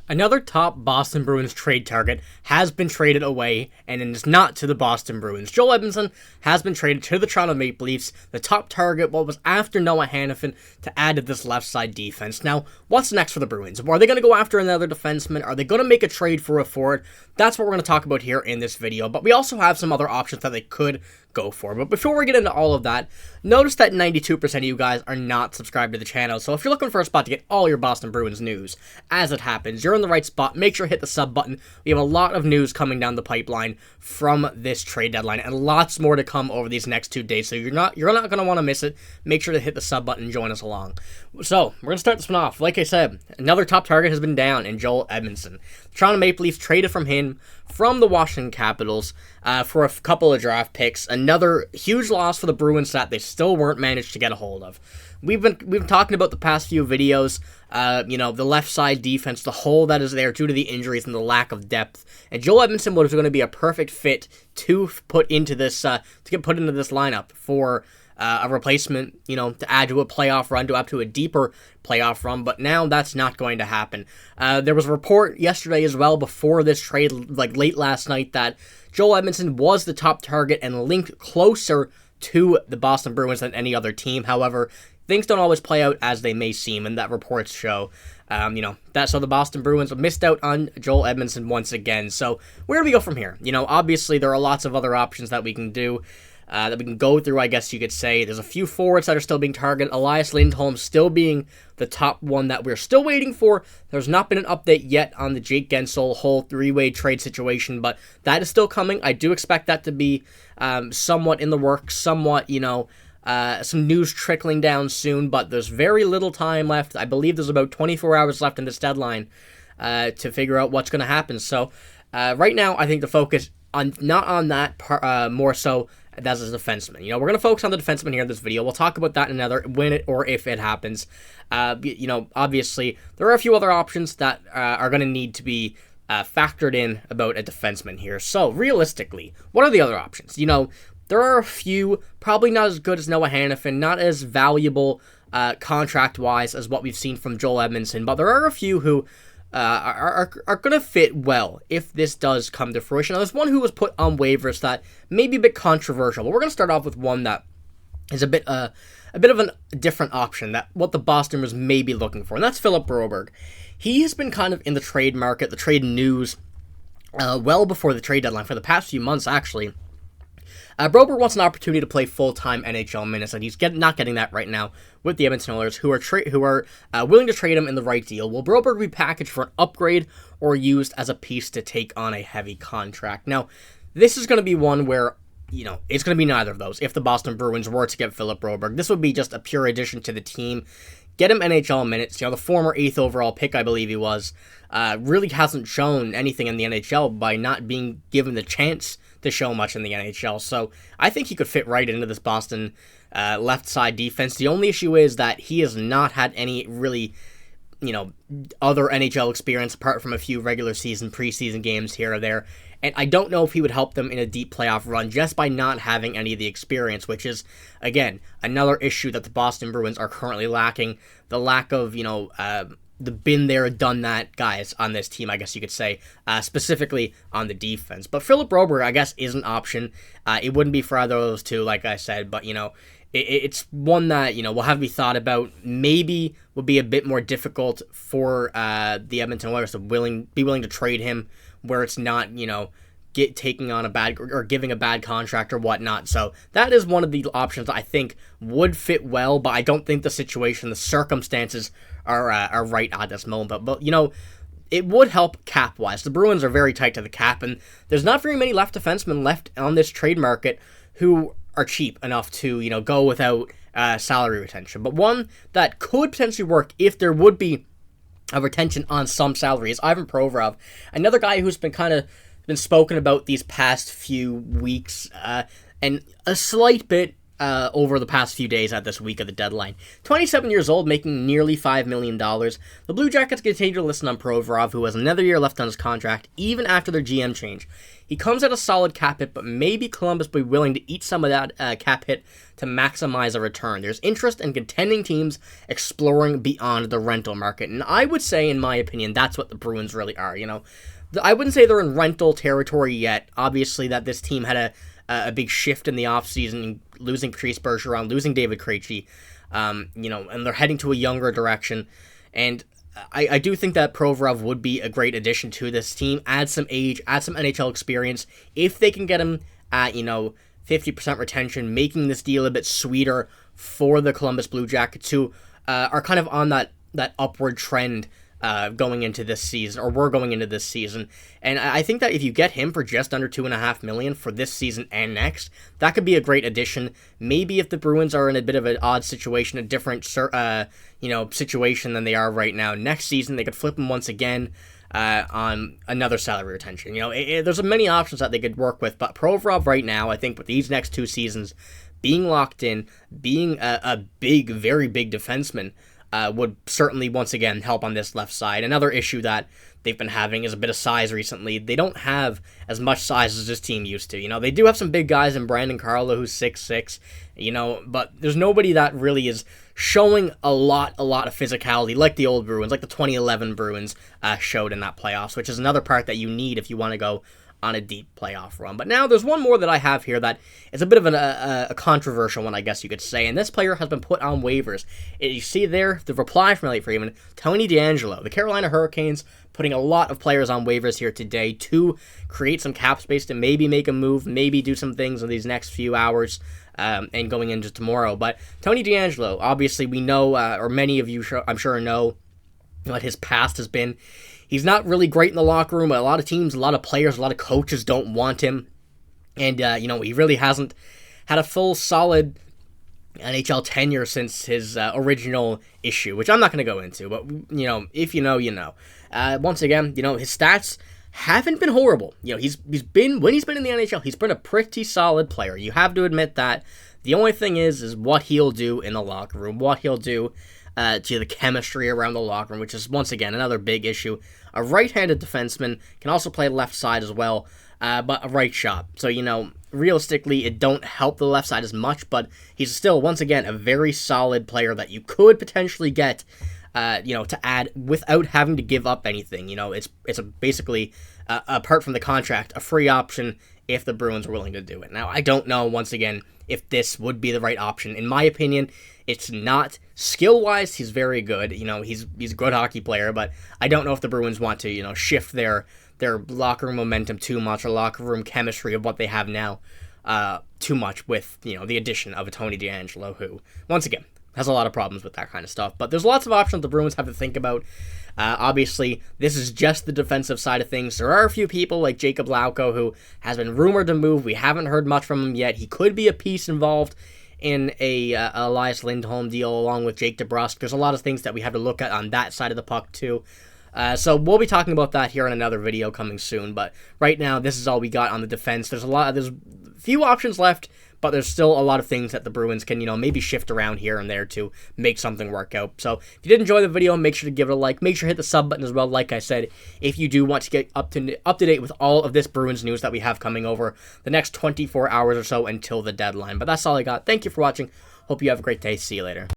Another top Boston Bruins trade target has been traded away, and it is not to the Boston Bruins. Joel Edmunson has been traded to the Toronto Maple Leafs, the top target, what was after Noah Hanifin, to add to this left side defense. Now, what's next for the Bruins? Are they going to go after another defenseman? Are they going to make a trade for a forward? That's what we're going to talk about here in this video, but we also have some other options that they could go for. But before we get into all of that, notice that 92% of you guys are not subscribed to the channel, so if you're looking for a spot to get all your Boston Bruins news as it happens, you're in the right spot. Make sure to hit the sub button. We have a lot of news coming down the pipeline from this trade deadline, and lots more to come over these next 2 days, so you're not going to want to miss it. Make sure to hit the sub button and join us along. So, we're going to start this one off. Like I said, another top target has been down in Joel Edmunson. The Toronto Maple Leafs traded from him from the Washington Capitals for a couple of draft picks. Another huge loss for the Bruins that they still weren't managed to get a hold of. We've been talking about the past few videos, the left side defense, the hole that is there due to the injuries and the lack of depth. And Joel Edmunson was going to be a perfect fit to put into this lineup for a replacement, to add to a playoff run, to up to a deeper playoff run, but now that's not going to happen. There was a report yesterday as well before this trade, like late last night, that Joel Edmunson was the top target and linked closer to the Boston Bruins than any other team. However, things don't always play out as they may seem, and that reports show. So the Boston Bruins missed out on Joel Edmunson once again. So where do we go from here? Obviously there are lots of other options that we can do. That we can go through, I guess you could say. There's a few forwards that are still being targeted. Elias Lindholm still being the top one that we're still waiting for. There's not been an update yet on the Jake Gensel whole three-way trade situation, but that is still coming. I do expect that to be somewhat in the works, somewhat, some news trickling down soon, but there's very little time left. I believe there's about 24 hours left in this deadline to figure out what's going to happen. So right now, I think the focus not on that part, more so as a defenseman. We're going to focus on the defenseman here in this video. We'll talk about that in another, when it or if it happens. Obviously, there are a few other options that are going to need to be factored in about a defenseman here. So, realistically, what are the other options? There are a few, probably not as good as Noah Hanifin, not as valuable contract-wise as what we've seen from Joel Edmunson, but there are a few who are going to fit well if this does come to fruition. Now, there's one who was put on waivers that may be a bit controversial, but we're going to start off with one that is a bit of a different option, that what the Boston was maybe looking for, and that's Philip Broberg. He has been kind of in the trade market, the trade news, well before the trade deadline, for the past few months, actually. Broberg wants an opportunity to play full-time NHL minutes, and he's not getting that right now with the Edmonton Oilers, who are willing to trade him in the right deal. Will Broberg be packaged for an upgrade or used as a piece to take on a heavy contract? Now, this is going to be one where, it's going to be neither of those. If the Boston Bruins were to get Philip Broberg, this would be just a pure addition to the team. Get him NHL minutes. The former 8th overall pick, I believe he was, really hasn't shown anything in the NHL by not being given the chance to show much in the NHL. So I think he could fit right into this Boston left side defense. The only issue is that he has not had any really, other NHL experience apart from a few regular season, preseason games here or there. And I don't know if he would help them in a deep playoff run just by not having any of the experience, which is, again, another issue that the Boston Bruins are currently lacking. The lack of, the been there, done that guys on this team, I guess you could say, specifically on the defense. But Philip Broberg, I guess, is an option. It wouldn't be for either of those two, like I said, but, it's one that, will have to be thought about. Maybe would be a bit more difficult for the Edmonton Oilers to be willing to trade him, where it's not, taking on a bad or giving a bad contract or whatnot. So that is one of the options that I think would fit well, but I don't think the situation, the circumstances are right at this moment. But it would help cap-wise. The Bruins are very tight to the cap, and there's not very many left defensemen left on this trade market who are cheap enough to, go without salary retention. But one that could potentially work if there would be a retention on some salary is Ivan Provorov, another guy who's been spoken about these past few weeks, and a slight bit over the past few days at this week of the deadline. 27 years old, making nearly $5 million. The Blue Jackets continue to listen on Provorov, who has another year left on his contract, even after their GM change. He comes at a solid cap hit, but maybe Columbus will be willing to eat some of that cap hit to maximize a return. There's interest in contending teams exploring beyond the rental market, and I would say, in my opinion, that's what the Bruins really are. I wouldn't say they're in rental territory yet. Obviously, that this team had a big shift in the offseason, losing Patrice Bergeron, losing David Krejci, and they're heading to a younger direction. And I do think that Provorov would be a great addition to this team. Add some age, add some NHL experience. If they can get him at, 50% retention, making this deal a bit sweeter for the Columbus Blue Jackets, who are kind of on that upward trend going into this season, or we're going into this season. And I think that if you get him for just under $2.5 million for this season and next, that could be a great addition. Maybe if the Bruins are in a bit of an odd situation, a different situation than they are right now, next season they could flip him once again on another salary retention. There's many options that they could work with, but Provorov right now, I think with these next 2 seasons being locked in, being a big, very big defenseman, would certainly once again help on this left side. Another issue that they've been having is a bit of size recently. They don't have as much size as this team used to. They do have some big guys in Brandon Carlo, who's 6'6", but there's nobody that really is showing a lot of physicality like the old Bruins, like the 2011 Bruins showed in that playoffs, which is another part that you need if you want to go on a deep playoff run. But now there's one more that I have here that is a bit of a controversial one, I guess you could say, and this player has been put on waivers. You see there, the reply from Elliot Friedman, Tony DeAngelo. The Carolina Hurricanes putting a lot of players on waivers here today to create some cap space to maybe make a move, maybe do some things in these next few hours and going into tomorrow. But Tony DeAngelo, obviously we know, or many of you I'm sure know what his past has been. He's not really great in the locker room. A lot of teams, a lot of players, a lot of coaches don't want him. And, he really hasn't had a full, solid NHL tenure since his original issue, which I'm not going to go into. But, if you know, you know. Once again, his stats haven't been horrible. When he's been in the NHL, he's been a pretty solid player. You have to admit that. The only thing is what he'll do in the locker room, what he'll do to the chemistry around the locker room, which is, once again, another big issue. A right-handed defenseman, can also play left side as well, but a right shot. So, realistically, it don't help the left side as much, but he's still, once again, a very solid player that you could potentially get, to add without having to give up anything. It's basically, apart from the contract, a free option if the Bruins are willing to do it. Now, I don't know, once again, if this would be the right option. In my opinion, it's not. Skill-wise, he's very good. He's a good hockey player, but I don't know if the Bruins want to, shift their locker room momentum too much, or locker room chemistry of what they have now too much with, the addition of a Tony DeAngelo, who, once again, has a lot of problems with that kind of stuff. But there's lots of options the Bruins have to think about. Obviously, this is just the defensive side of things. There are a few people like Jacob Lauko, who has been rumored to move. We haven't heard much from him yet. He could be a piece involved in a Elias Lindholm deal along with Jake DeBrusk. There's a lot of things that we have to look at on that side of the puck too. So we'll be talking about that here in another video coming soon. But right now, this is all we got on the defense. There's a few options left, but there's still a lot of things that the Bruins can, maybe shift around here and there to make something work out. So if you did enjoy the video, make sure to give it a like. Make sure to hit the sub button as well, like I said, if you do want to get up to date with all of this Bruins news that we have coming over the next 24 hours or so until the deadline. But that's all I got. Thank you for watching. Hope you have a great day. See you later.